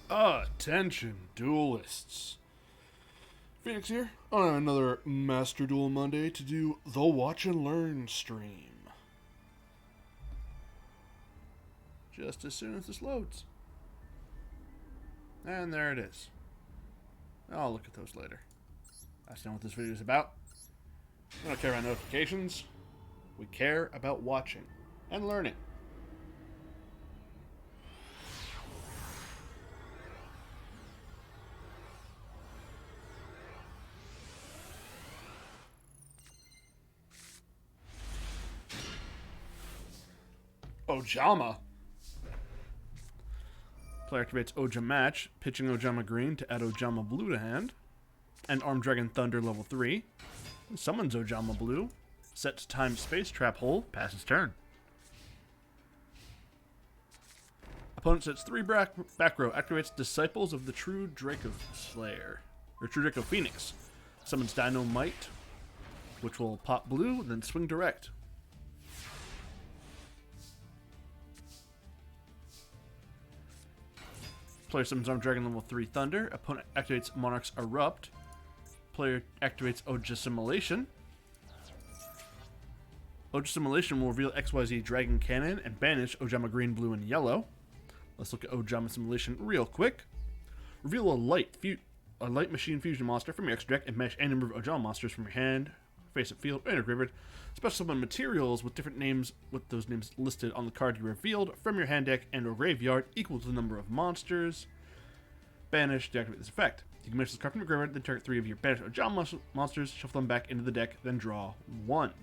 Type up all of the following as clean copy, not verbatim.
Attention, duelists. Phoenix here on another Master Duel Monday to do the Watch and Learn stream. Just as soon as this loads. And there it is. I'll look at those later. That's not what this video is about. We don't care about notifications. We care about watching and learning. Ojama. Player activates Oja Match, pitching Ojama Green to add Ojama Blue to hand. And Armed Dragon Thunder level 3. Summons Ojama Blue. Sets Time Space Trap Hole, passes turn. Opponent sets 3 back row, activates Disciples of the True Draco Slayer. Or True Draco Phoenix. Summons Dynamite, which will pop blue, then swing direct. Player summons Armed Dragon level 3 Thunder. Opponent activates Monarch's Erupt. Player activates Oja Assimilation. Oja Assimilation will reveal XYZ Dragon Cannon and banish Ojama Green, Blue, and Yellow. Let's look at Ojama Assimilation real quick. Reveal a light machine fusion monster from your extra deck and banish any number of Ojama monsters from your hand, face of field, and your graveyard. Special summon materials with different names, with those names listed on the card you revealed from your hand deck and or graveyard equal to the number of monsters. Banish to activate this effect. You can banish this card from your graveyard, then target 3 of your banished Ojama monsters, shuffle them back into the deck, then draw 1.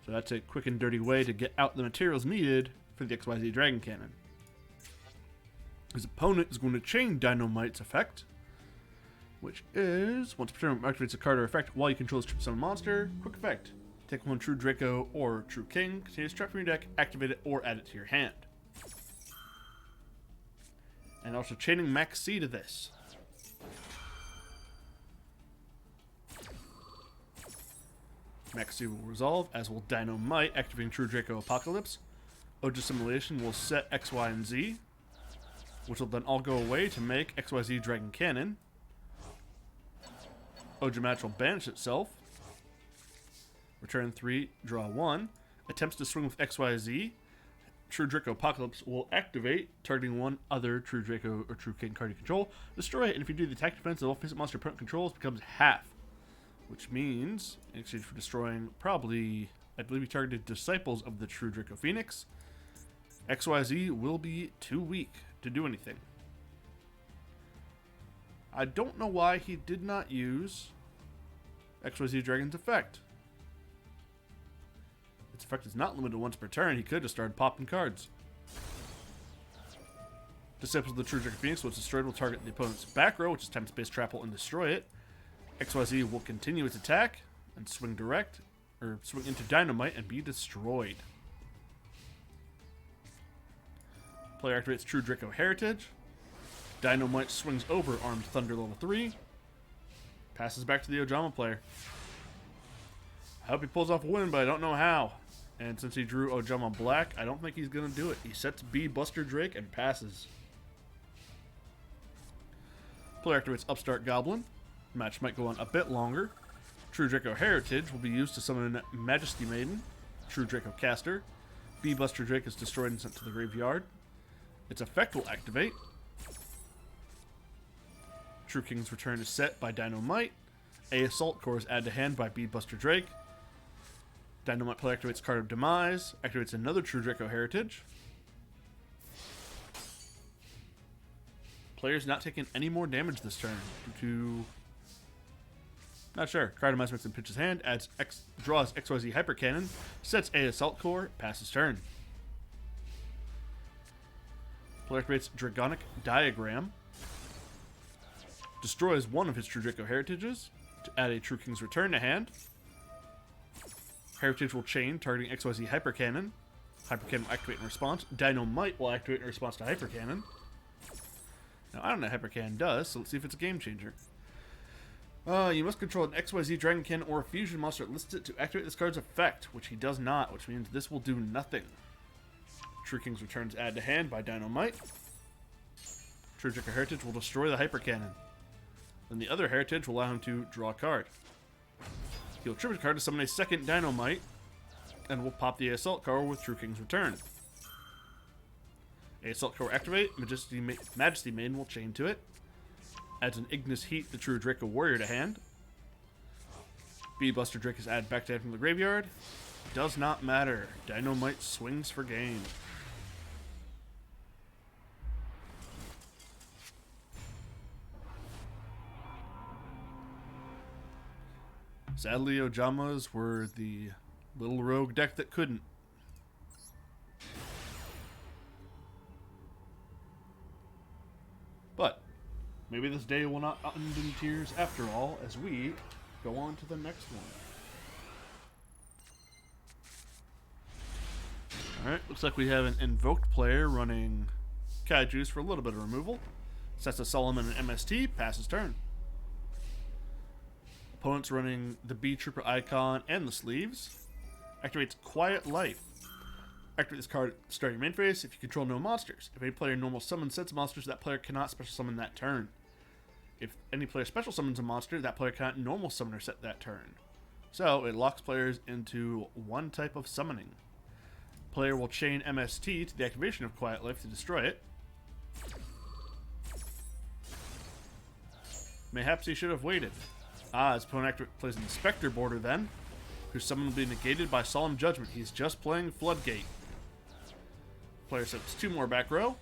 So that's a quick and dirty way to get out the materials needed for the XYZ Dragon Cannon. His opponent is going to chain Dynamite's effect, which is, once per turn activates a card or effect while you control this trip summon monster. Quick effect. Take one True Draco or True King, continue this trap from your deck, activate it, or add it to your hand. And also chaining Max C to this. Max C will resolve, as will Dynamite, activating True Draco Apocalypse. Oja Assimilation will set X, Y, and Z, which will then all go away to make XYZ Dragon Cannon. Oja Match will banish itself. Return 3, draw 1. Attempts to swing with XYZ. True Draco Apocalypse will activate, targeting one other True Draco or True King card you control. Destroy it, and if you do the attack defense of all face monster opponent controls, becomes half. Which means, in exchange for destroying probably, I believe he targeted Disciples of the True Draco Phoenix, XYZ will be too weak to do anything. I don't know why he did not use XYZ Dragon's effect. Its effect is not limited once per turn. He could have started popping cards. Disciples of the True Draco Phoenix, once destroyed, will target the opponent's back row, which is Time Space Trap Hole, and destroy it. XYZ will continue its attack and swing direct, or swing into Dynamite and be destroyed. Player activates True Draco Heritage. Dynamite swings over Armed Thunder level 3. Passes back to the Ojama player. I hope he pulls off a win, but I don't know how. And since he drew Ojama Black, I don't think he's going to do it. He sets B Buster Drake and passes. Player activates Upstart Goblin. Match might go on a bit longer. True Draco Heritage will be used to summon Majesty Maiden. True Draco Caster. B Buster Drake is destroyed and sent to the graveyard. Its effect will activate. True King's Return is set by Dynamite. A Assault Core is added to hand by B Buster Drake. Dynamite player activates Card of Demise. Activates another True Draco Heritage. Player's not taking any more damage this turn due to... Not sure. Card of Demise makes him pitch his hand. Draws XYZ Hyper Cannon. Sets A Assault Core. Passes turn. Player activates Dragonic Diagram. Destroys one of his True Draco Heritages to add a True King's Return to hand. Heritage will chain, targeting XYZ Hyper Cannon. Hyper Cannon will activate in response. Dynamite will activate in response to Hyper Cannon. Now, I don't know what Hyper Cannon does, so let's see if it's a game changer. You must control an XYZ Dragon Cannon or a fusion monster listed to activate this card's effect, which he does not, which means this will do nothing. True King's Returns add to hand by Dynamite. True Draco Heritage will destroy the Hyper Cannon. Then the other Heritage will allow him to draw a card. He'll tribute a card to summon a second Dynamite, and will pop the Assault card with True King's Return. A Assault card will activate, Majesty Maiden will chain to it. Adds an Ignis Heat, the True Draco Warrior to hand. Bead Buster Drake is added back to hand from the graveyard. Does not matter. Dynamite swings for game. Sadly, Ojamas were the little rogue deck that couldn't. But maybe this day will not end in tears after all, as we go on to the next one. Alright, looks like we have an invoked player running Kaijus for a little bit of removal. Sets a Solomon and MST, passes turn. Opponent's running the B Trooper icon and the sleeves. Activates Quiet Life. Activate this card starting your main phase if you control no monsters. If any player normal summons sets monsters, that player cannot special summon that turn. If any player special summons a monster, that player cannot normal summon or set that turn. So it locks players into one type of summoning. Player will chain MST to the activation of Quiet Life to destroy it. Mayhaps he should have waited. His opponent plays an Inspector border then, whose summon will be negated by Solemn Judgment. He's just playing Floodgate. Player sets 2 more back row,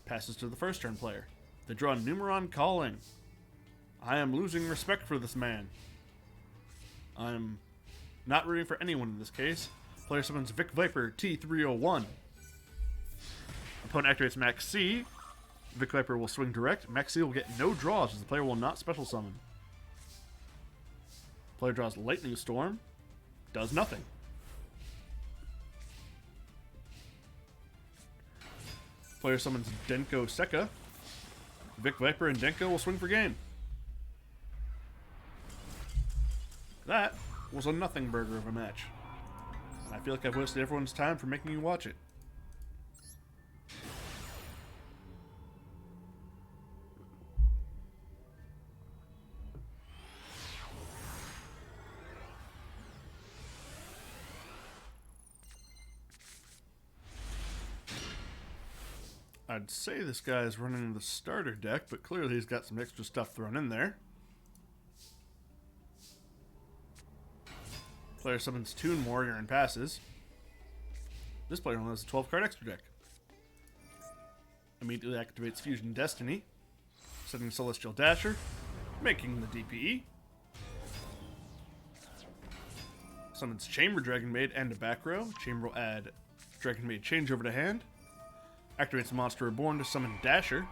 passes to the first turn player. They draw Numeron Calling. I am losing respect for this man. I'm not rooting for anyone in this case. Player summons Vic Viper T301. Opponent activates Max C. Vic Viper will swing direct. Max C will get no draws as the player will not special summon. Player draws Lightning Storm. Does nothing. Player summons Denko Sekka. Vic Viper and Denko will swing for game. That was a nothing burger of a match. And I feel like I've wasted everyone's time for making you watch it. I'd say this guy is running the starter deck, but clearly he's got some extra stuff thrown in there. Player summons Toon Warrior and passes. This player only has a 12-card extra deck. Immediately activates Fusion Destiny, setting Celestial Dasher, making the DPE. Summons Chamber Dragon Maid and a back row. Chamber will add Dragon Maid Changeover to hand. Activates Monster Reborn to summon Dasher.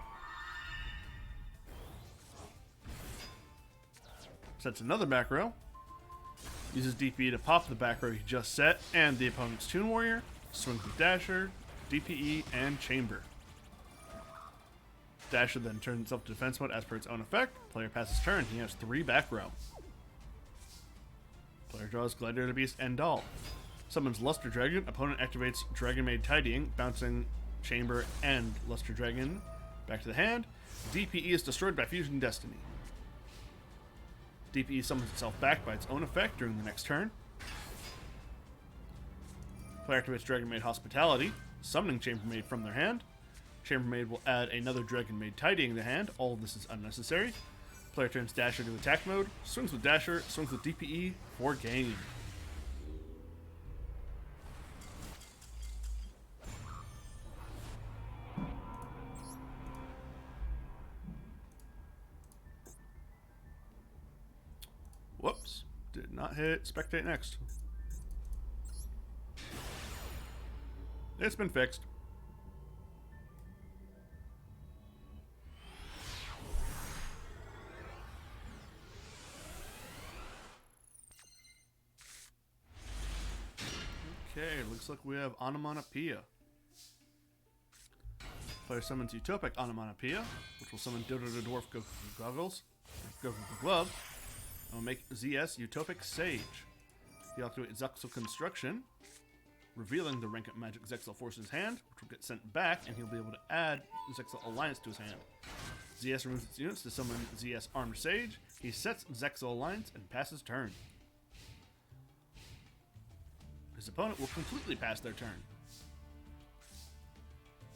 Sets another back row. Uses DPE to pop the back row he just set and the opponent's Toon Warrior. Swings with Dasher, DPE, and Chamber. Dasher then turns itself to defense mode as per its own effect. Player passes turn. He has 3 back row. Player draws Gladiator Beast and Doll. Summons Luster Dragon. Opponent activates Dragon Maid Tidying, bouncing Chamber and Luster Dragon back to the hand. DPE is destroyed by Fusion Destiny. DPE summons itself back by its own effect during the next turn. Player activates Dragon Maid Hospitality, summoning Chamber Maid from their hand. Chamber Maid will add another Dragon Maid Tidying to hand. All of this is unnecessary. Player turns Dasher to attack mode, swings with Dasher, swings with DPE for game. Whoops, did not hit spectate next. It's been fixed. Okay, looks like we have Onomatopoeia. Player summons Utopic Onomatopoeia, which will summon Dodo the Dwarf Goku Goggles, Goku Glove, and will make ZS Utopic Sage. He'll activate Zexal Construction, revealing the rank up magic Zexal Force's hand, which will get sent back, and he'll be able to add Zexal Alliance to his hand. ZS removes its units to summon ZS Armed Sage. He sets Zexal Alliance and passes turn. His opponent will completely pass their turn.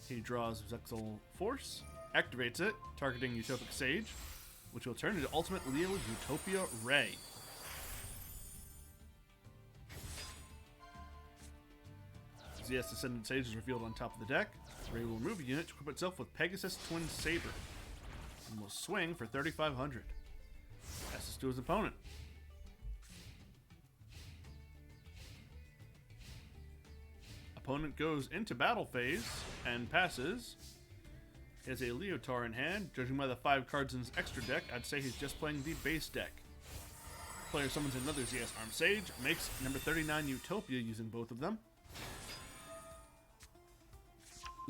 He draws Zexal Force, activates it, targeting Utopic Sage, which will turn into Ultimate Leo Utopia Ray. ZS Descendant Sage is revealed on top of the deck. Ray will remove a unit to equip itself with Pegasus Twin Saber, and will swing for 3,500. Passes to his opponent. Opponent goes into battle phase and passes. He has a Leotar in hand. Judging by the 5 cards in his extra deck, I'd say he's just playing the base deck. Player summons another ZS Armed Sage, makes number 39 Utopia using both of them.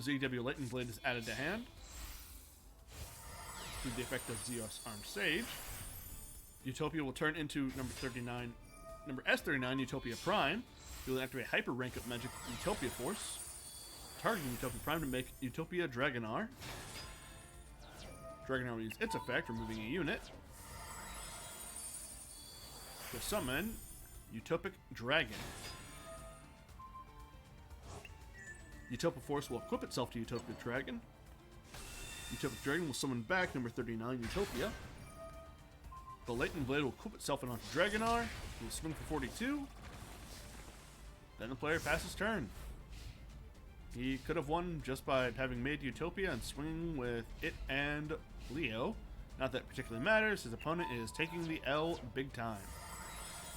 ZW Lightning Blade is added to hand. Through the effect of ZS Armed Sage, Utopia will turn into number S39 Utopia Prime. He will activate Hyper Rank Up Magic Utopia Force, targeting Utopia Prime to make Utopia Dragonar. Dragonar will use its effect, removing a unit, to summon Utopic Dragon. Utopia Force will equip itself to Utopia Dragon. Utopic Dragon will summon back number 39 Utopia. The Lightning Blade will equip itself onto Dragonar. He will swing for 42. Then the player passes turn. He could have won just by having made Utopia and swinging with it and Leo. Not that it particularly matters. His opponent is taking the L big time.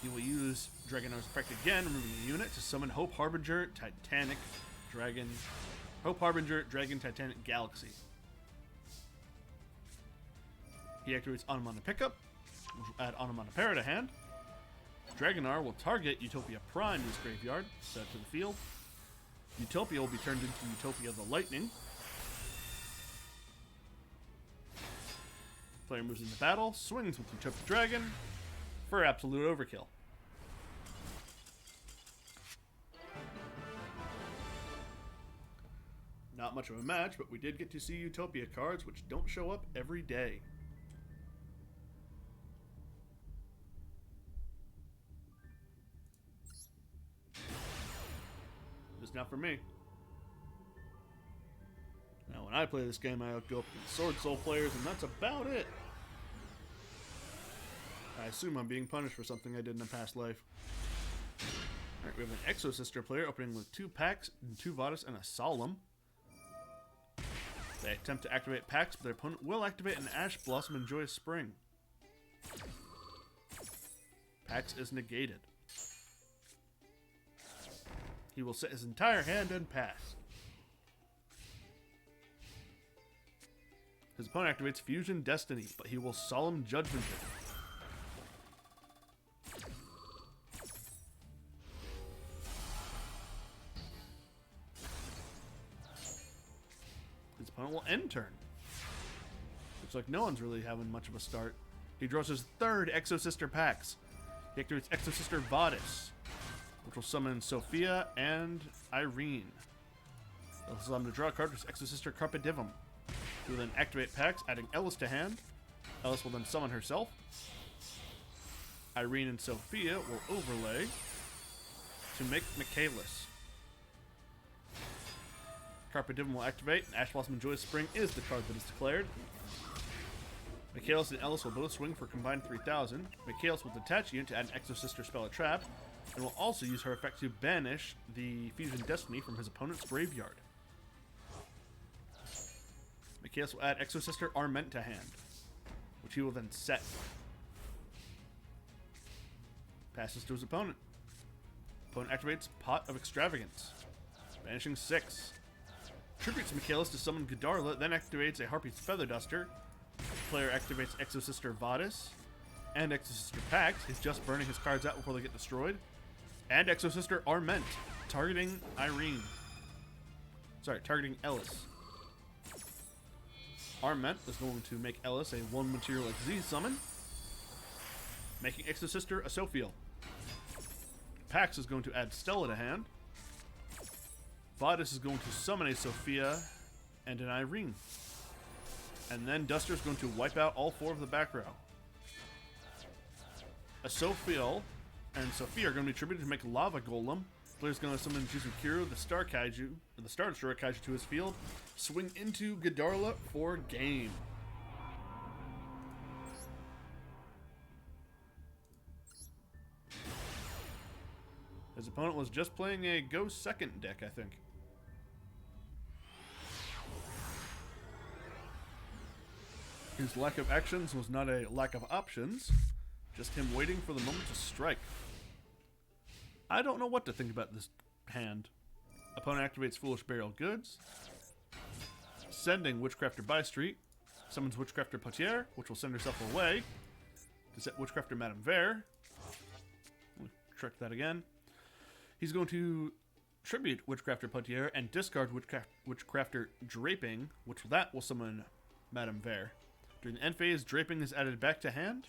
He will use Dragonar's effect again, removing a unit to summon Hope Harbinger Titanic Dragon. Hope Harbinger Dragon Titanic Galaxy. He activates Onomana Pickup, which will add Onomana Para to hand. Dragonar will target Utopia Prime in his graveyard, set it to the field. Utopia will be turned into Utopia the Lightning. Player moves into battle, swings with Utopia Dragon for absolute overkill. Not much of a match, but we did get to see Utopia cards, which don't show up every day. Just not for me. Now, when I play this game, I go up against Sword Soul players, and that's about it. I assume I'm being punished for something I did in a past life. Alright, we have an Exosister player opening with 2 Pax, 2 Vadis, and a Solemn. They attempt to activate Pax, but their opponent will activate an Ash Blossom and Joyous Spring. Pax is negated. He will set his entire hand and pass. His opponent activates Fusion Destiny, but he will Solemn Judgment it. His opponent will end turn. Looks like no one's really having much of a start. He draws his 3rd Exosister Pax. He activates Exosister Vadis, which will summon Sophia and Irene. He'll summon to draw a card with Exosister Carpe Divum. He will then activate Pax, adding Ellis to hand. Ellis will then summon herself. Irene and Sophia will overlay to make Michaelis. Carpe Divum will activate, and Ash Blossom and Joyous Spring is the card that is declared. Michaelis and Ellis will both swing for a combined 3,000. Michaelis will detach a unit to add an Exosister spell or trap, and will also use her effect to banish the Fusion Destiny from his opponent's graveyard. Michaelis will add Exosister Arment to hand, which he will then set. Passes to his opponent. Opponent activates Pot of Extravagance, banishing 6. Tributes Michaelis to summon Godarla, then activates a Harpy's Feather Duster. Player activates Exosister Vadis and Exosister Pax. He's just burning his cards out before they get destroyed. And Exosister Arment, targeting Irene. Sorry, targeting Ellis. Arment is going to make Ellis a 1 material XZ summon, making Exosister a Sophiel. Pax is going to add Stella to hand. Vadis is going to summon a Sophia and an Irene. And then Duster's going to wipe out all 4 of the back row. A Sophiel and Sophia are going to be tributed to make Lava Golem. Player's going to summon Jizukiro, the Star Kaiju, or the Star Destroyer Kaiju to his field. Swing into Gadarla for game. His opponent was just playing a Go Second deck, I think. His lack of actions was not a lack of options, just him waiting for the moment to strike. I don't know what to think about this hand. Opponent activates Foolish Burial Goods, sending Witchcrafter Bystreet, summons Witchcrafter Potier, which will send herself away to set Witchcrafter Madame Vere. We'll check that again. He's going to tribute Witchcrafter Potier and discard Witchcrafter Draping, which that will summon Madame Vere. During the end phase, Draping is added back to hand,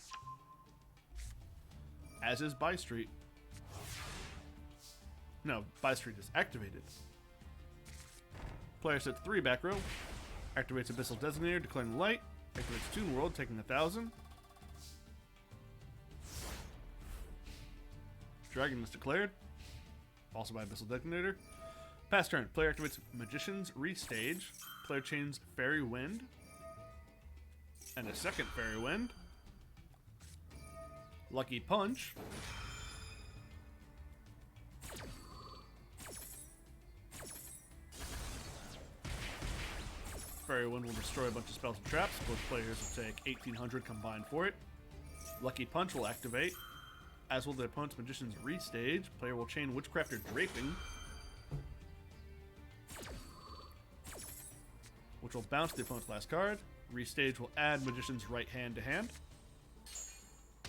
as is Bystreet. No, Bystreet is activated. Player sets 3 back row, activates Abyssal Designator, declaring light, activates Toon World, taking 1,000. Dragon is declared, also by Abyssal Designator. Pass turn, player activates Magician's Restage, player chains Fairy Wind, and a second Fairy Wind. Lucky Punch. Fairy Wind will destroy a bunch of spells and traps. Both players will take 1,800 combined for it. Lucky Punch will activate, as will the opponent's Magician's Restage. Player will chain Witchcrafter Draping, which will bounce the opponent's last card. Restage will add Magician's Right Hand to hand.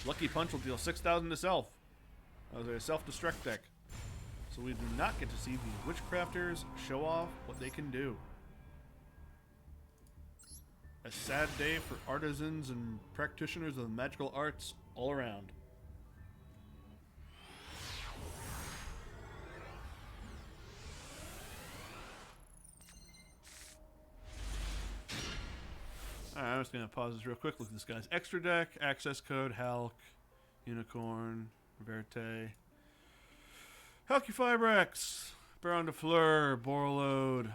Lucky Punch will deal 6,000 to self. That was a self-destruct deck. So we do not get to see the Witchcrafters show off what they can do. A sad day for artisans and practitioners of the magical arts all around. Alright, I'm just going to pause this real quick. Look at this guy's extra deck. Access code, Halk, Unicorn, Verte, Halkifibrex, Baron de Fleur, Borload,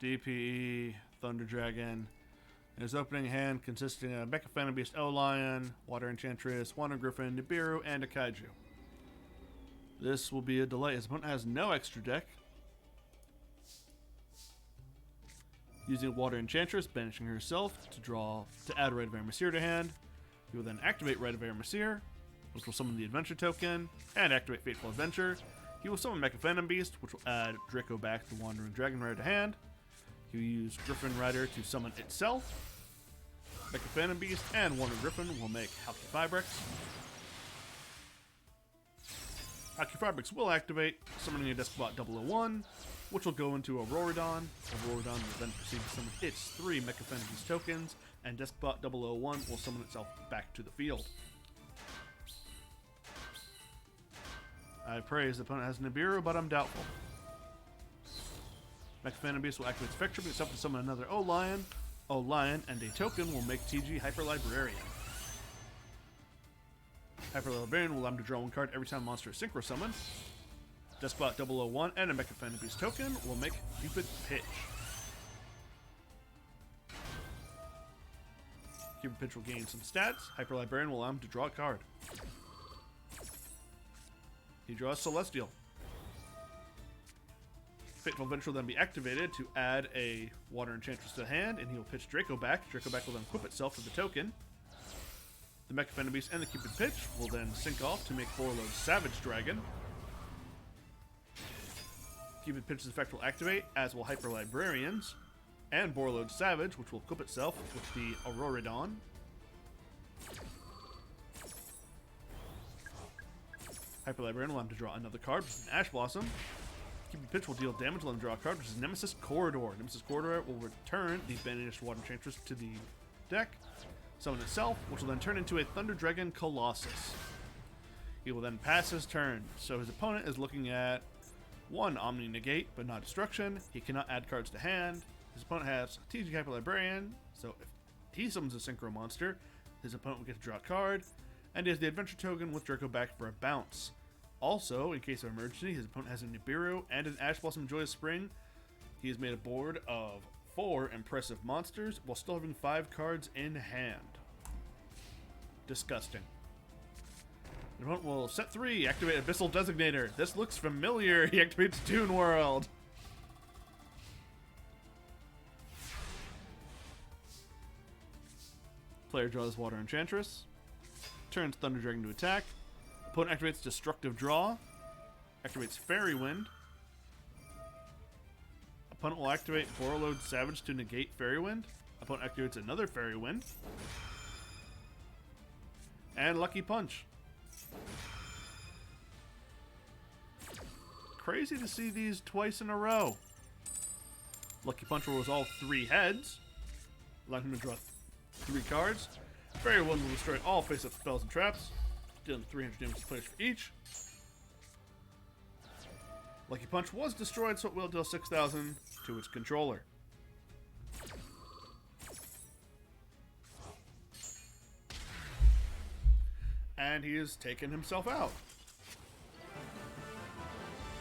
DPE, Thunder Dragon. And his opening hand consisting of Mecha Phantom Beast, O-Lion, Water Enchantress, Water Griffin, Nibiru, and a Kaiju. This will be a delight. His opponent has no extra deck. Using Water Enchantress, banishing herself to add Rite of Air to hand. He will then activate Rite of Air, which will summon the Adventure token, and activate Fateful Adventure. He will summon Mecha Phantom Beast, which will add Draco back to Wandering Dragon Rider to hand. He will use Griffin Rider to summon itself. Mecha Phantom Beast and Wandering Griffin will make Halkifibrex. Halkifibrex will activate, summoning a Deskbot 001, which will go into Auroradon. Auroradon will then proceed to summon its 3 Mecha Phantom Beast tokens, and Deskbot 001 will summon itself back to the field. I praise the opponent has Nibiru, but I'm doubtful. Mecha Phantom Beast will activate Spectrum itself to summon another O-Lion, and a token will make TG Hyper Librarian. Hyper Librarian will allow him to draw 1 card every time a monster is Synchro Summoned. Deskbot 001 and a Mecha Phantom Beast token will make Cupid Pitch. Cupid Pitch will gain some stats. Hyper Librarian will allow him to draw a card. He draws Celestial. Fateful Adventure will then be activated to add a Water Enchantress to hand, and he will pitch Draco back. Draco back will then equip itself to the token. The Mecha Phantom Beast and the Cupid Pitch will then sync off to make Borload Savage Dragon. Cupid Pitch's effect will activate, as will Hyper Librarians, and Borload Savage, which will equip itself with the Auroradon. Hyper Librarian will have to draw another card, which is an Ash Blossom. Cupid Pitch will deal damage, let him draw a card, which is Nemesis Corridor. Nemesis Corridor will return the banished Water Enchantress to the deck, summon itself, which will then turn into a Thunder Dragon Colossus. He will then pass his turn, so his opponent is looking at 1 Omni Negate, but not Destruction. He cannot add cards to hand. His opponent has TG Capital Librarian, so if he summons a Synchro monster, his opponent will get to draw a card, and he has the Adventure token with Draco back for a bounce. Also, in case of emergency, his opponent has a Nibiru and an Ash Blossom Joyous Spring. He has made a board of 4 impressive monsters while still having 5 cards in hand. Disgusting. Your opponent will set 3, activate Abyssal Designator. This looks familiar. He activates Toon World. Player draws Water Enchantress. Turns Thunder Dragon to attack. Opponent activates Destructive Draw. Activates Fairy Wind. Opponent will activate Borreload Savage to negate Fairy Wind. Opponent activates another Fairy Wind. And Lucky Punch. Crazy to see these twice in a row. Lucky Punch will resolve 3 heads, allowing him to draw 3 cards. Fairy Wind will destroy all face-up spells and traps, dealing 300 damage to players for each. Lucky Punch was destroyed, so it will deal 6,000 to its controller. And he has taken himself out.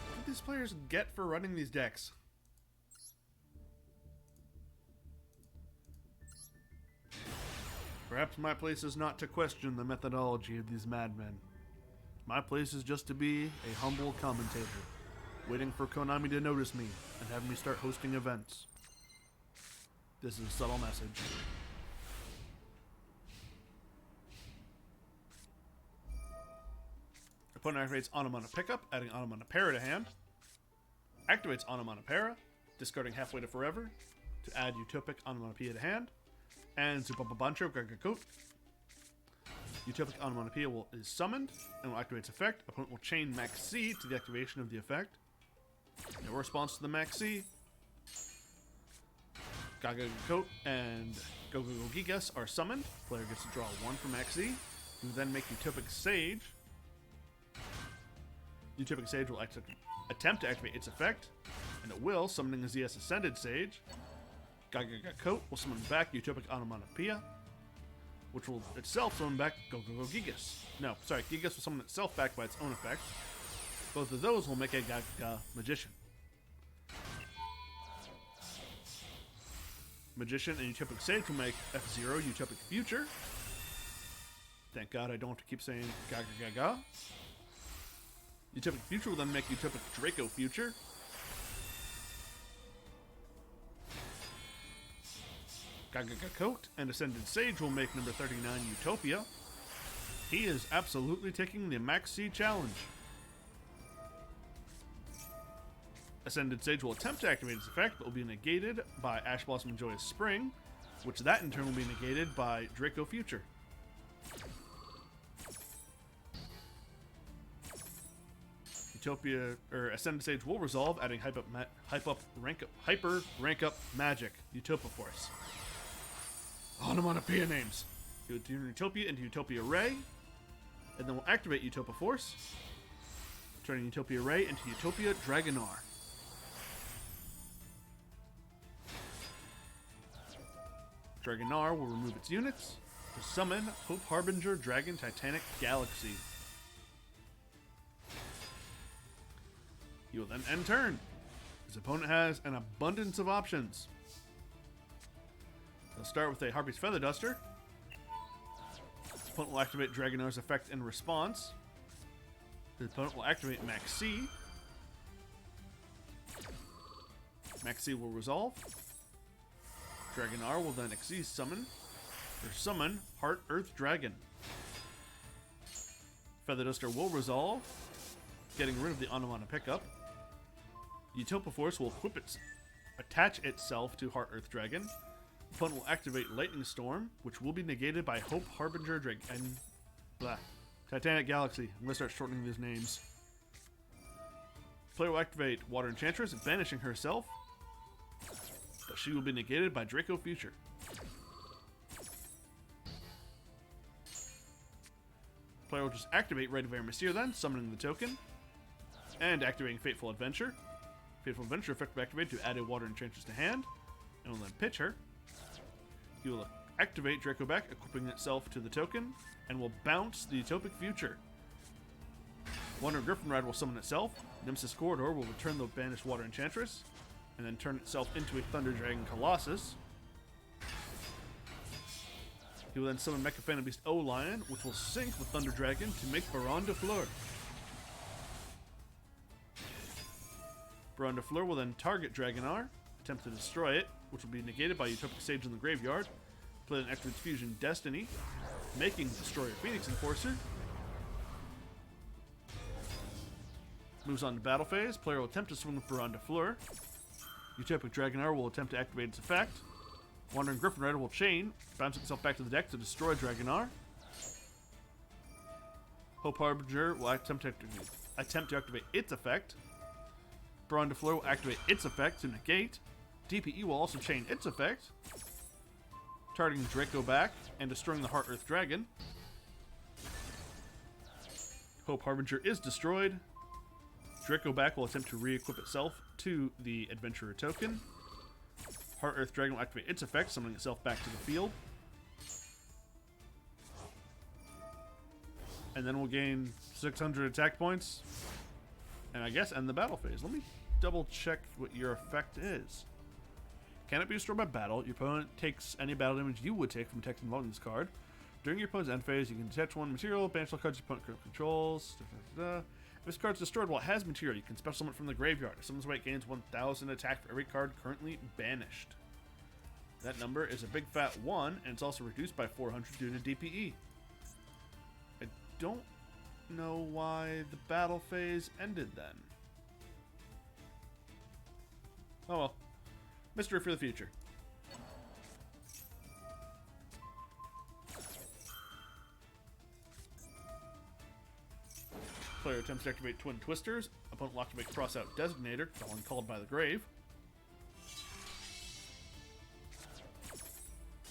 What do these players get for running these decks? Perhaps my place is not to question the methodology of these madmen. My place is just to be a humble commentator, waiting for Konami to notice me and have me start hosting events. This is a subtle message. Opponent activates Onomatopoeia, adding Onomatopoeia to hand. Activates Onomatopoeia, discarding Halfway to Forever to add Utopic Onomatopoeia to hand. And Zupapabancho Gagakote. Utopic Onomatopoeia is summoned and will activate its effect. Opponent will chain Max C to the activation of the effect. No response to the Max C. Gagakote and Gogogigas are summoned. Player gets to draw 1 from Max C. You then make Utopic Sage. Utopic Sage will attempt to activate its effect, and it will, summoning a ZS Ascended Sage. Gagakote will summon back Utopic Onomatopoeia, which will itself summon back Gogogigas. No, sorry, Gigas will summon itself back by its own effect. Both of those will make a Gaga Magician. Magician and Utopic Sage will make F-Zero Utopic Future. Thank God I don't have to keep saying Gaga Gaga. Utopic Future will then make Utopic Draco Future. Gagakote and Ascended Sage will make number 39 Utopia. He is absolutely taking the Max C challenge. Ascended Sage will attempt to activate its effect, but will be negated by Ash Blossom Joyous Spring, which that in turn will be negated by Draco Future. Utopia or Ascended Sage will resolve, adding hyper rank up magic, Utopia Force. Onomatopoeia names. Utopia into Utopia Ray, and then we'll activate Utopia Force, turning Utopia Ray into Utopia Dragonar. Dragonar will remove its units to summon Hope Harbinger Dragon Titanic Galaxy. He will then end turn. His opponent has an abundance of options. He'll start with a Harpy's Feather Duster. His opponent will activate Dragonar's effect in response. His opponent will activate Max C. Max C will resolve. Dragonar will then summon Heart Earth Dragon. Feather Duster will resolve, getting rid of the Onomatopoeia. Utopia Force will attach itself to Heart Earth Dragon. Opponent will activate Lightning Storm, which will be negated by Hope Harbinger Dragon. Titanic Galaxy. I'm going to start shortening these names. Player will activate Water Enchantress, banishing herself, but she will be negated by Draco Future. Player will just activate Rite of Aramesir then, summoning the token, and activating Fateful Adventure. Fateful Adventure effect will activate to add a Water Enchantress to hand. and will then pitch her. He will activate Draco back, equipping itself to the token, and will bounce the Utopic Future. Wandering Griffin Rider will summon itself. Nemesis Corridor will return the banished Water Enchantress, and then turn itself into a Thunder Dragon Colossus. He will then summon Mecha Phantom Beast O-Lion, which will sync with Thunder Dragon to make Baron de Fleur. Baron de Fleur will then target Dragonar, attempt to destroy it, which will be negated by Utopic Sage in the graveyard. Play an activates Fusion Destiny, making Destroyer Phoenix Enforcer. Moves on to battle phase. Player will attempt to swing with Baron de Fleur. Utopic Dragonar will attempt to activate its effect. Wandering Griffin Rider will chain, bounce itself back to the deck to destroy Dragonar. Hope Harbinger will attempt to activate its effect. Baron de Fleur will activate its effect to negate. DPE will also chain its effect, targeting Draco back and destroying the Heart Earth Dragon. Hope Harbinger is destroyed. Draco back will attempt to re-equip itself to the Adventurer token. Heart Earth Dragon will activate its effect, summoning itself back to the field. And then we'll gain 600 attack points. And I guess end the battle phase. Let me double check what your effect is. Can it be destroyed by battle? Your opponent takes any battle damage you would take from text involved in this card. During your opponent's end phase, you can detach one material, banish all cards your opponent currently controls. If this card is destroyed while it has material, you can special summon it from the graveyard. If summon's weight gains 1000 attack for every card currently banished. That number is a big fat 1, and it's also reduced by 400 due to DPE. I don't know why the battle phase ended then. Oh well. Mystery for the future. Player attempts to activate Twin Twisters. Opponent will activate Crossout Designator, when called by the grave.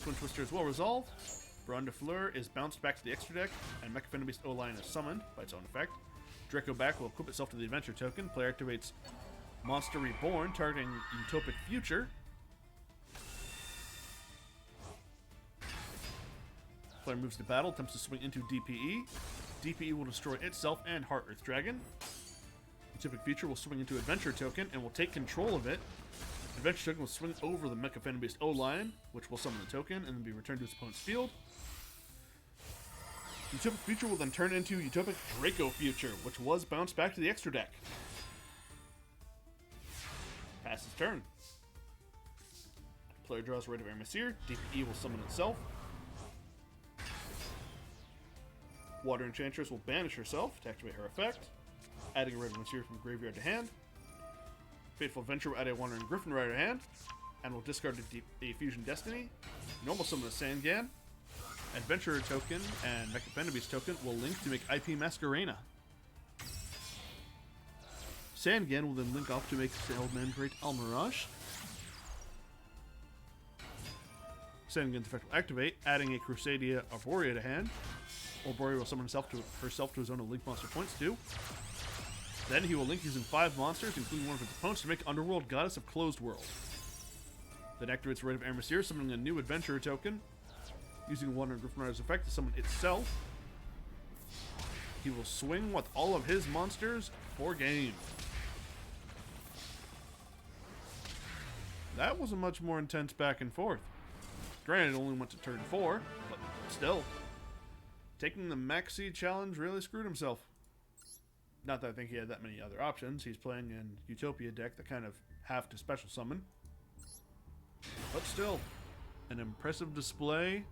Twin Twisters will resolve. Baron de Fleur is bounced back to the extra deck, and Mecha Phantom Beast O-Lion is summoned by its own effect. Draco back will equip itself to the Adventure token. Player activates Monster Reborn, targeting Utopic Future. Player moves to battle, attempts to swing into DPE. DPE will destroy itself and Heart Earth Dragon. Utopic Future will swing into Adventure token and will take control of it. Adventure token will swing over the Mecha Phantom Beast O-Lion, which will summon the token and then be returned to its opponent's field. Utopic Future will then turn into Utopic Draco Future, which was bounced back to the extra deck. Passes turn. Player draws Rite of Aramesir. DPE will summon itself. Water Enchantress will banish herself to activate her effect, adding a Rite of Aramesir from graveyard to hand. Fateful Adventure will add a Wandering Griffin Rider to hand, and will discard a Fusion Destiny. Normal summon a Sangan. Adventurer token and Mecha Phantom Beast token will link to make IP Masquerena. Sangan will then link off to make Sailman Great Almirage. Sangan's effect will activate, adding a Crusadia Arborea to hand. Arborea will summon herself to his own link monster points too. Then he will link using 5 monsters, including one of his opponents, to make Underworld Goddess of Closed World. Then activates Rite of Aramesir, summoning a new Adventurer token, using Wandering Griffin Rider's effect to summon itself. He will swing with all of his monsters for game. That was a much more intense back and forth. Granted, it only went to turn 4, but still. Taking the Maxi challenge really screwed himself. Not that I think he had that many other options. He's playing an Utopia deck that kind of have to special summon. But still, an impressive display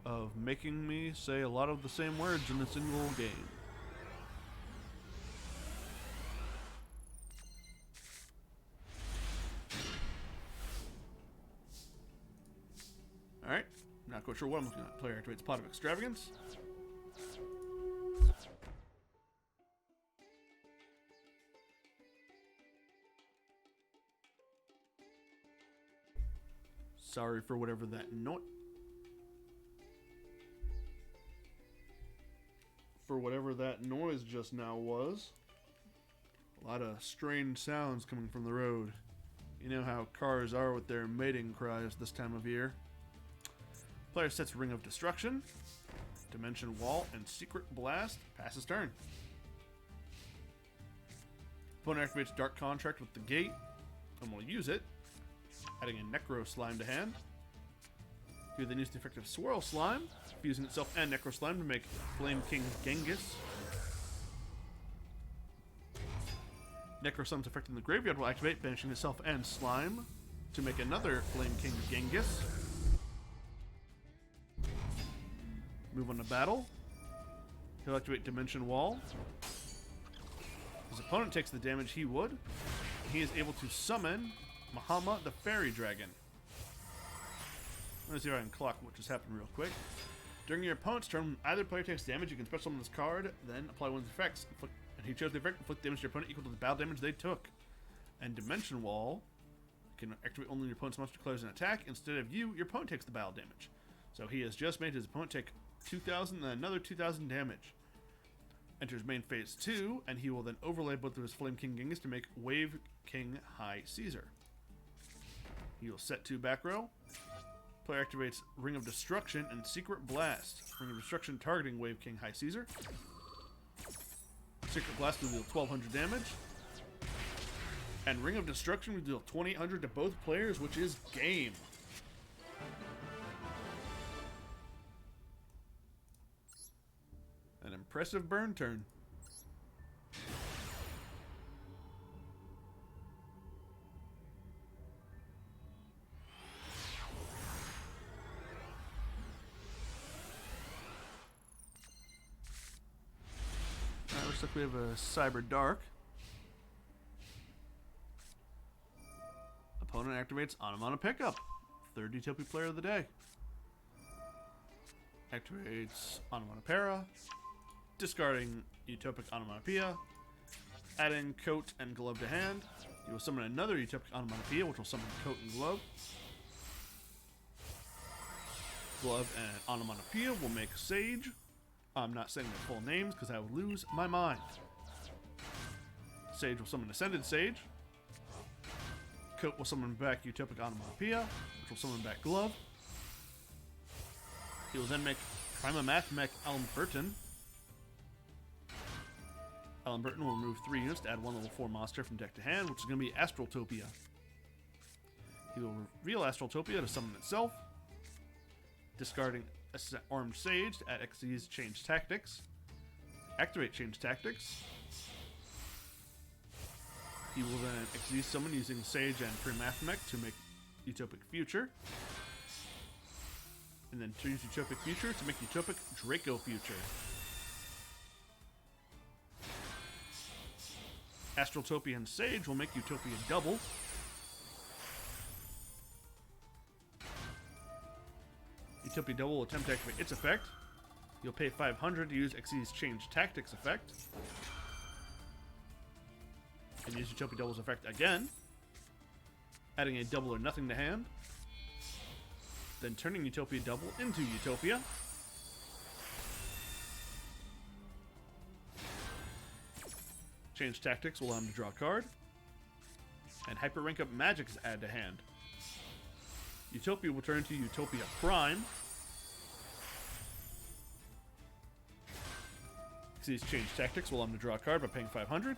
of making me say a lot of the same words in a single game. Alright, not quite sure what I'm looking at. Player activates Pot of Extravagance. Sorry for whatever that noise just now was. A lot of strange sounds coming from the road You know how cars are with their mating cries this time of year. Player sets Ring of Destruction, Dimension Wall, and Secret Blast. Passes turn. Opponent activates Dark Contract with the Gate, and will use it, adding a Necro Slime to hand. You then use the effect of Swirl Slime, fusing itself and Necro Slime to make Flame King Genghis. Necro Slime's effect in the graveyard will activate, banishing itself and Slime to make another Flame King Genghis. Move on to battle. He'll activate Dimension Wall. His opponent takes the damage he would. He is able to summon Mahama the Fairy Dragon. Let me see if I can clock what just happened real quick. During your opponent's turn, when either player takes damage, you can special summon this card, then apply one of the effects. And he chose the effect, inflict damage to your opponent equal to the battle damage they took. And Dimension Wall can activate only when your opponent's monster declares an attack. Instead of you, your opponent takes the battle damage. So he has just made his opponent take 2,000 and another 2,000 damage. Enters main phase 2, and he will then overlay both of his Flame King Genghis to make Wave King High Caesar. He will set 2 back row. Player activates Ring of Destruction and Secret Blast. Ring of Destruction targeting Wave King High Caesar. Secret Blast will deal 1,200 damage. And Ring of Destruction will deal 2,800 to both players, which is game. An impressive burn turn. Looks like we have a Cyber Dark. Opponent activates Onomata Pickup. 3rd Utopia player of the day. Activates Onomatopoeia. Discarding Utopic Onomatopoeia. Adding Coat and Glove to hand. You will summon another Utopic Onomatopoeia, which will summon Coat and Glove. Glove and Onomatopoeia will make Sage. I'm not saying their full names because I would lose my mind. Sage will summon Ascended Sage. Coat will summon back Utopic Onomatopoeia, which will summon back Glove. He will then make Prima Mathmech Alan Burton will remove 3 units to add 1 level 4 monster from deck to hand, which is going to be Astraltopia. He will reveal Astraltopia to summon itself, discarding Armed Sage to add Xyz Change Tactics. Activate Change Tactics. He will then Xyz summon using Sage and Primathmech to make Utopic Future. And then use Utopic Future to make Utopic Draco Future. Astraltopia and Sage will make Utopia double. Utopia double will attempt to activate its effect. You'll pay 500 to use Xyz Change Tactics effect. And use Utopia double's effect again. Adding a double or nothing to hand. Then turning Utopia double into Utopia. Change Tactics will allow him to draw a card. And Hyper Rank Up Magic is added to hand. Utopia will turn into Utopia Prime. These Change Tactics will allow him to draw a card by paying 500.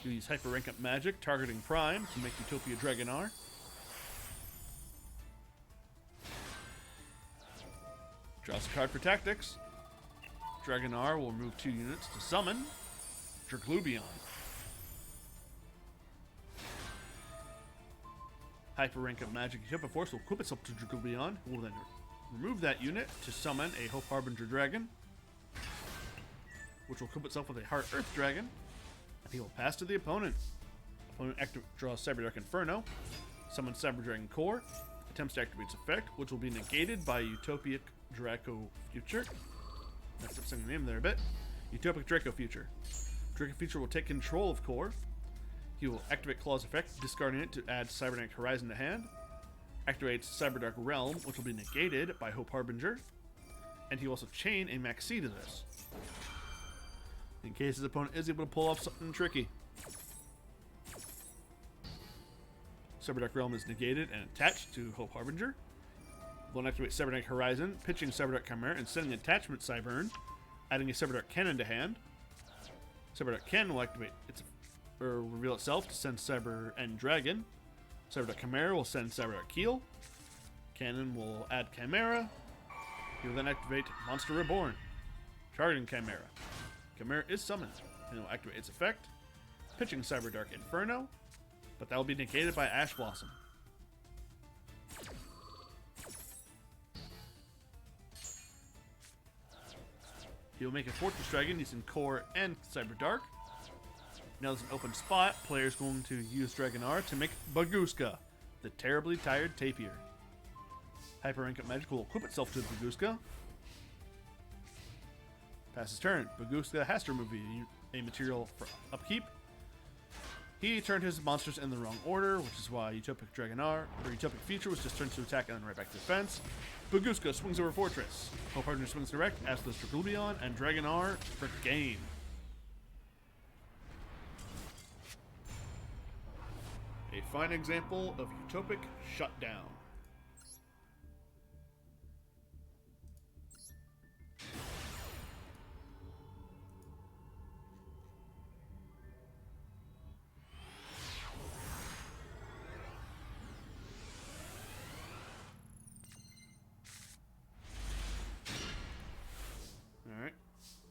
You use Hyper Rank Up Magic, targeting Prime, to make Utopia Dragonar. Draws a card for Tactics. Dragonar will remove 2 units to summon Draglubion. Hyper Rank Up Magic Utopia Force will equip itself to Draglubion, who will then remove that unit to summon a Hope Harbinger Dragon, which will equip itself with a Heart Earth Dragon, and he will pass to the opponent. Opponent draws Cyber Dark Inferno, summons Cyber Dragon Core, attempts to activate its effect, which will be negated by Utopic Draco Future. Messed up saying the name there a bit. Utopic Draco Future. Draco Future will take control of Core. He will activate Claw's effect, discarding it to add Cybernetic Horizon to hand. Activates Cyberdark Realm, which will be negated by Hope Harbinger. And he will also chain a Maxi to this, in case his opponent is able to pull off something tricky. Cyberdark Realm is negated and attached to Hope Harbinger. We'll activate Cyberdark Horizon, pitching Cyberdark Chimera and sending attachment Cyburn, adding a Cyberdark Cannon to hand. Cyberdark Cannon will activate or reveal itself to send Cyber and Dragon. Cyberdark Chimera will send Cyberdark Keel. Cannon will add Chimera. He will then activate Monster Reborn, targeting Chimera. Chimera is summoned, and it will activate its effect, pitching Cyberdark Inferno, but that will be negated by Ash Blossom. He will make a Fortress Dragon using Core and Cyberdark. Now there's an open spot. Player's going to use Dragon R to make Baguska, the terribly tired Tapir. Hyper Rank Up Magic will equip itself to Baguska. Passes turn. Baguska has to remove a material for upkeep. He turned his monsters in the wrong order, which is why Utopic Dragon R, or Utopic Future, was just turned to attack and then right back to defense. Baguska swings over Fortress. Hope Harbinger swings direct, as does Dragulbion, and Dragon R for game. A fine example of Utopic shutdown. Alright,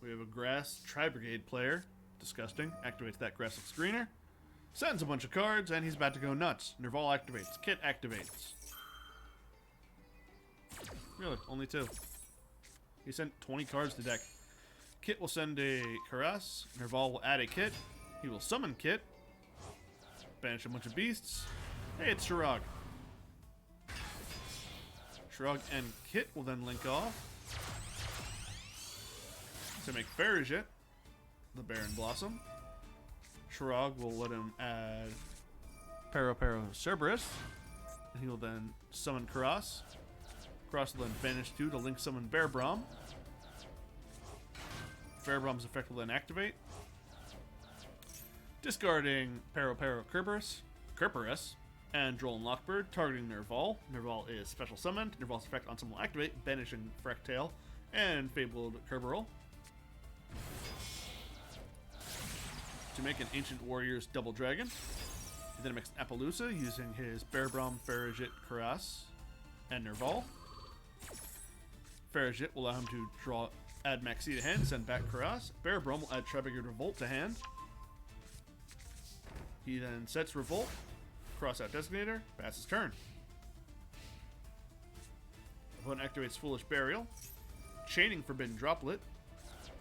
we have a Grass Tri-Brigade player. Disgusting. Activates that Grass Screener. Sends a bunch of cards, and he's about to go nuts. Nerval activates. Kit activates. Really? Only 2. He sent 20 cards to deck. Kit will send a Karas. Nerval will add a Kit. He will summon Kit. Banish a bunch of beasts. Hey, it's Shirag. Shirag and Kit will then link off to make Farragut, the Baron Blossom. Shirag will let him add Pero Cerberus, and he will then summon Karas. Karas will then banish 2 to link summon Bearbrom. Bearbrom's effect will then activate, discarding Pero Kerberos, and Droll and Lockbird, targeting Nerval. Nerval is special summoned. Nerval's effect on summon will activate, banishing Frecktail and Fabled Kerberal. To make an Ancient Warrior's Double Dragon. He then makes an Appaloosa using his Bearbrom, Farragut, Karas, and Nerval. Farragut will allow him to add Maxi to hand, send back Karas. Bearbrom will add Tri-Brigade Revolt to hand. He then sets Revolt, cross out Designator, passes turn. Opponent activates Foolish Burial, chaining Forbidden Droplet,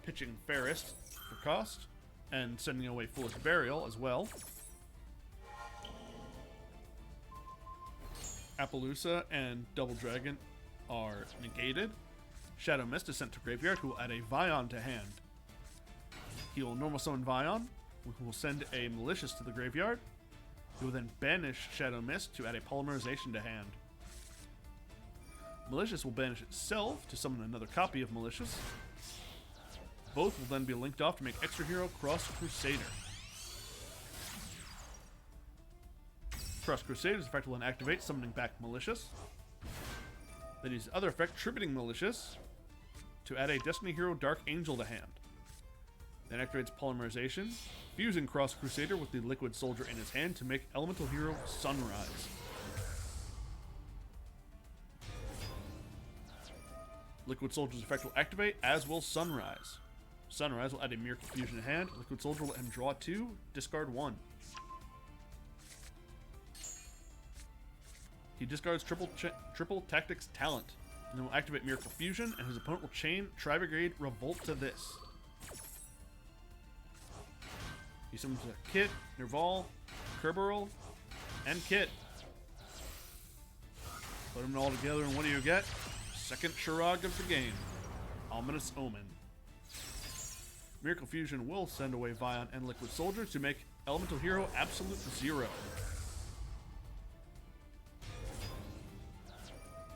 pitching Fairest for cost, and sending away Foolish Burial as well. Appaloosa and Double Dragon are negated. Shadow Mist is sent to Graveyard, who will add a Vion to hand. He will normal summon Vion, who will send a Malicious to the graveyard. He will then banish Shadow Mist to add a Polymerization to hand. Malicious will banish itself to summon another copy of Malicious. Both will then be linked off to make Extra Hero Cross Crusader. Cross Crusader's effect will then activate, summoning back Malicious. Then use other effect, tributing Malicious, to add a Destiny Hero Dark Angel to hand. Then activates Polymerization, fusing Cross Crusader with the Liquid Soldier in his hand to make Elemental Hero Sunrise. Liquid Soldier's effect will activate, as will Sunrise. Sunrise will add a Miracle Fusion to hand. Liquid Soldier will let him draw 2, discard 1. He discards triple Tactics Talent, and then will activate Miracle Fusion, and his opponent will chain Tri-Brigade Revolt to this. He summons a Kit, Nerval, Kerberal, and Kit. Put them all together, and what do you get? Second Shirag of the game, Ominous Omen. Miracle Fusion will send away Vion and Liquid Soldier to make Elemental Hero Absolute Zero.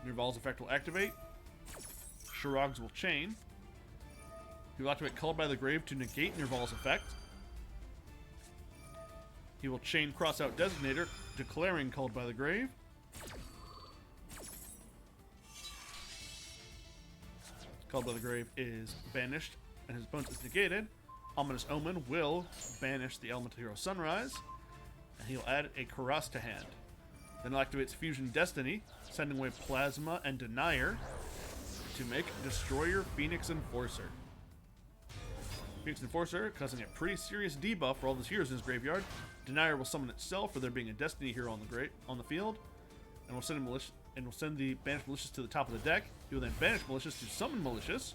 Nerval's effect will activate. Shirags will chain. He will activate Called by the Grave to negate Nerval's effect. He will chain Cross Out Designator, declaring Called by the Grave. Called by the Grave is banished, and his opponent is negated. Ominous Omen will banish the Elemental Hero Sunrise, and he'll add a Karas to hand. Then it activates Fusion Destiny, sending away Plasma and Denier to make Destroyer Phoenix Enforcer. Phoenix Enforcer causing a pretty serious debuff for all of his heroes in his graveyard. Denier will summon itself for there being a Destiny hero on the field, and will send the banished Malicious to the top of the deck. He will then banish Malicious to summon Malicious,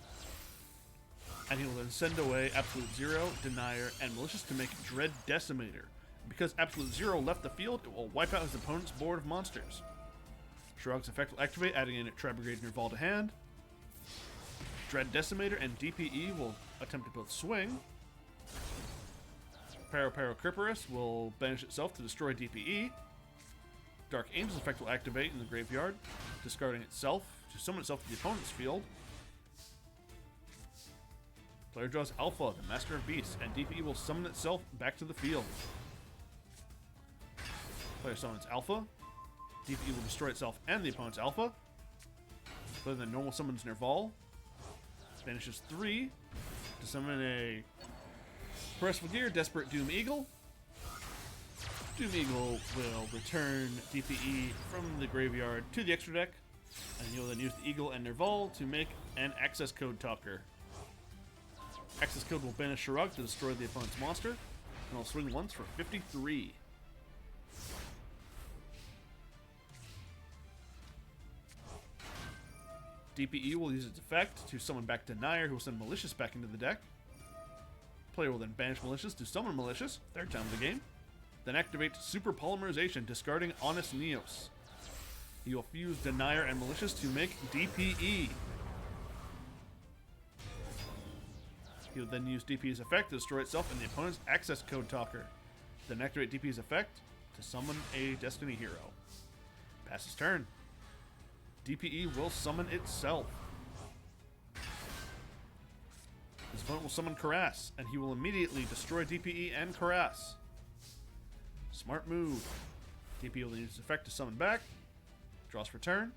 and he will then send away Absolute Zero, Denier, and Malicious to make Dread Decimator. Because Absolute Zero left the field, it will wipe out his opponent's board of monsters. Shrug's effect will activate, adding in a Trap Brigade and Revolve to hand. Dread Decimator and DPE will attempt to both swing. Paraparacriporus will banish itself to destroy DPE. Dark Angel's effect will activate in the graveyard, discarding itself to summon itself to the opponent's field. Player draws Alpha, the Master of Beasts, and DPE will summon itself back to the field. Player summons Alpha. DPE will destroy itself and the opponent's Alpha. Player then normal summons Nerval. Banishes 3 to summon a Progressive Gear, Desperate Doom Eagle. Doom Eagle will return DPE from the graveyard to the extra deck, and you'll then use the Eagle and Nerval to make an Access Code Talker. Access Code will banish Shrug to destroy the opponent's monster, and I'll swing once for 53. DPE will use its effect to summon back Denier, who will send Malicious back into the deck. Player will then banish Malicious to summon Malicious, third time of the game. Then activate Super Polymerization, discarding Honest Neos. He will fuse Denier and Malicious to make DPE. He will then use DPE's effect to destroy itself and the opponent's Access Code Talker. Then activate DPE's effect to summon a Destiny hero. Pass his turn. DPE will summon itself. His opponent will summon Karas, and he will immediately destroy DPE and Karas. Smart move. DPE will use its effect to summon back. Draws for turn.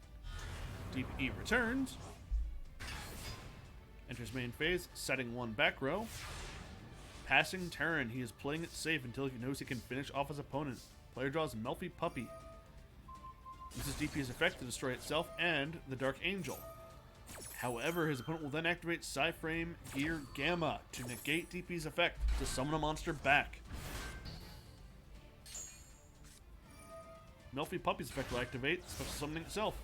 DPE returns. Enters main phase, setting 1 back row. Passing turn. He is playing it safe until he knows he can finish off his opponent. Player draws Melfi Puppy. Uses DP's effect to destroy itself and the Dark Angel. However, his opponent will then activate Psyframe Gear Gamma to negate DP's effect to summon a monster back. Melfi Puppy's effect will activate, special summoning itself.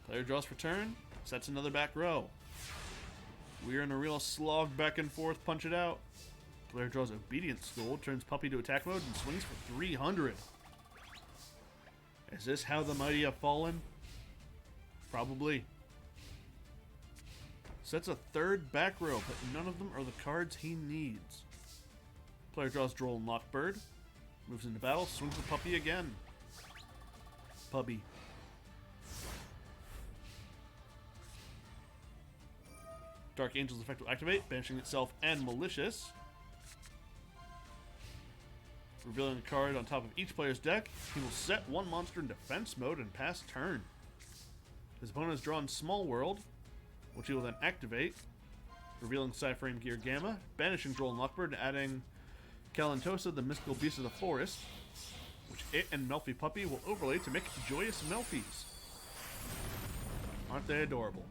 Player draws for turn, sets another back row. We're in a real slog back and forth, punch it out. Player draws Obedience School, turns Puppy to attack mode, and swings for 300. Is this how the mighty have fallen? Probably. Sets a third back row, but none of them are the cards he needs. Player draws Droll and Lockbird. Moves into battle, swings the Puppy again. Puppy. Dark Angel's effect will activate, banishing itself and Malicious. Revealing a card on top of each player's deck, he will set 1 monster in defense mode and pass turn. His opponent has drawn Small World, which he will then activate, revealing Psyframe Gear Gamma, banishing Droll and Lockbird, and adding Kalantosa, the Mystical Beast of the Forest, which it and Melfi Puppy will overlay to make Joyous Melfies. Aren't they adorable?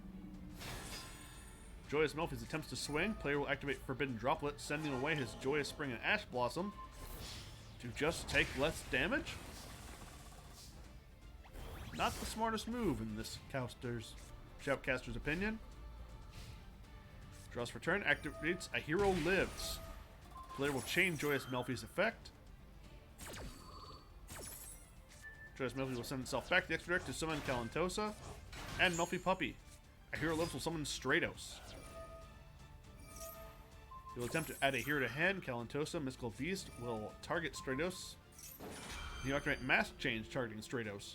Joyous Melfies attempts to swing. Player will activate Forbidden Droplet, sending away his Joyous Spring and Ash Blossom to just take less damage? Not the smartest move in this Shoutcaster's opinion. Draws for turn, activates A Hero Lives. Player will chain Joyous Melfi's effect. Joyous Melfi will send itself back to the extra deck to summon Kalantosa and Melfi Puppy. A Hero Lives will summon Stratos. He will attempt to add a hero to hand. Kalantosa, Mystical Beast, will target Stratos. He will activate Mask Change, targeting Stratos.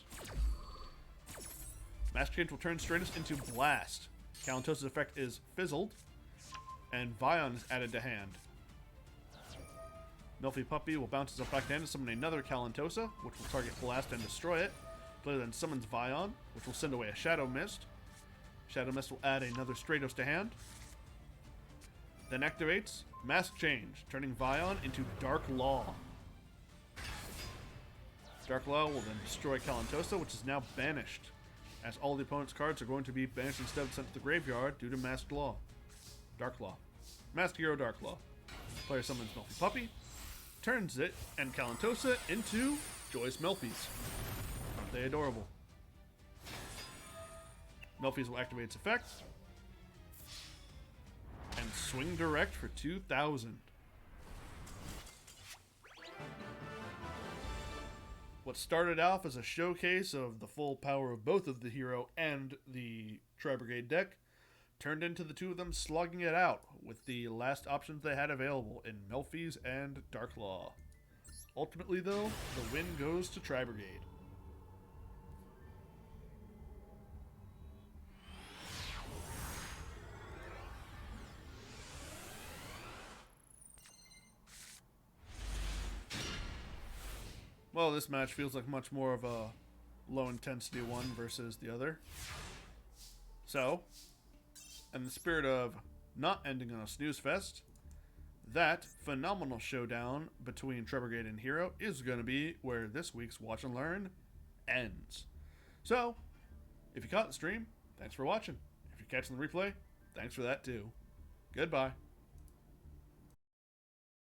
Mask Change will turn Stratos into Blast. Kalantosa's effect is Fizzled, and Vion is added to hand. Melfi Puppy will bounce itself back down to summon another Calantosa, which will target Blast and destroy it. Player then summons Vion, which will send away a Shadow Mist. Shadow Mist will add another Stratos to hand. Then activates Mask Change, turning Vion into Dark Law. Dark Law will then destroy Calantosa, which is now banished, as all the opponent's cards are going to be banished instead of sent to the graveyard due to Masked Law. Dark Law. Masked Hero Dark Law. Player summons Melfi Puppy, turns it and Calantosa into Joyous Melfies. Aren't they adorable? Melfies will activate its effect and swing direct for 2,000. What started off as a showcase of the full power of both of the hero and the Tri-Brigade deck turned into the two of them slugging it out with the last options they had available in Melfies and Dark Law. Ultimately, though, the win goes to Tri-Brigade. Well, this match feels like much more of a low-intensity one versus the other. So, in the spirit of not ending on a snooze fest, that phenomenal showdown between Tri-Brigade and Hero is going to be where this week's Watch and Learn ends. So, if you caught the stream, thanks for watching. If you're catching the replay, thanks for that too. Goodbye.